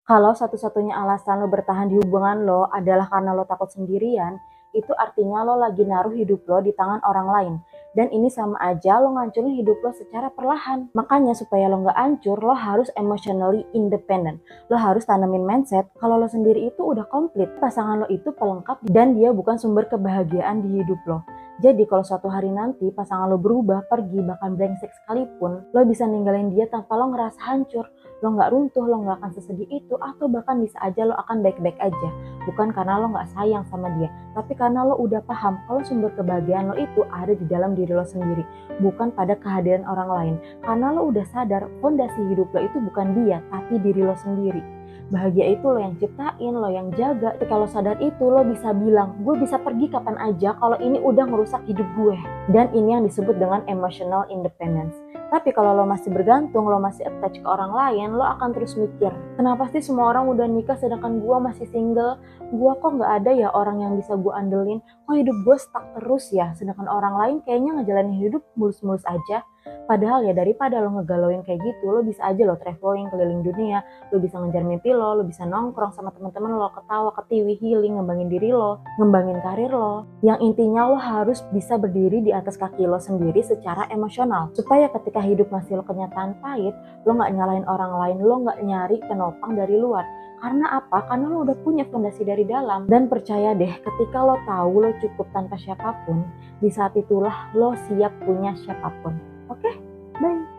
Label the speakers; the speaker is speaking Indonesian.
Speaker 1: Kalau satu-satunya alasan lo bertahan di hubungan lo adalah karena lo takut sendirian, itu artinya lo lagi naruh hidup lo di tangan orang lain. Dan ini sama aja lo ngancurin hidup lo secara perlahan. Makanya supaya lo nggak hancur, lo harus emotionally independent. Lo harus tanamin mindset kalau lo sendiri itu udah komplit. Pasangan lo itu pelengkap dan dia bukan sumber kebahagiaan di hidup lo. Jadi kalau suatu hari nanti pasangan lo berubah, pergi, bahkan brengsek sekalipun, lo bisa ninggalin dia tanpa lo ngerasa hancur. Lo nggak runtuh, lo nggak akan sesedih itu, atau bahkan bisa aja lo akan baik-baik aja. Bukan karena lo nggak sayang sama dia, tapi karena lo udah paham kalau sumber kebahagiaan lo itu ada di dalam diri lo sendiri, bukan pada kehadiran orang lain. Karena lo udah sadar fondasi hidup lo itu bukan dia, tapi diri lo sendiri. Bahagia itu lo yang ciptain, lo yang jaga. Tapi kalau sadar itu lo bisa bilang, gue bisa pergi kapan aja kalau ini udah merusak hidup gue. Dan ini yang disebut dengan emotional independence. Tapi kalau lo masih bergantung, lo masih attach ke orang lain, lo akan terus mikir, kenapa sih semua orang udah nikah sedangkan gue masih single? Gue kok gak ada ya orang yang bisa gue andelin? Kok hidup gue stuck terus ya? Sedangkan orang lain kayaknya ngejalanin hidup mulus-mulus aja. Padahal ya daripada lo ngegalauin kayak gitu, lo bisa aja lo traveling keliling dunia, lo bisa ngejar mimpi lo bisa nongkrong sama teman-teman lo, ketawa, ketiwi, healing, ngembangin diri lo, ngembangin karir lo. Yang intinya lo harus bisa berdiri di atas kaki lo sendiri secara emosional. Supaya ketika hidup ngasih lo kenyataan pahit, lo gak nyalahin orang lain, lo gak nyari penopang dari luar. Karena apa? Karena lo udah punya fondasi dari dalam. Dan percaya deh, ketika lo tahu lo cukup tanpa siapapun, di saat itulah lo siap punya siapapun.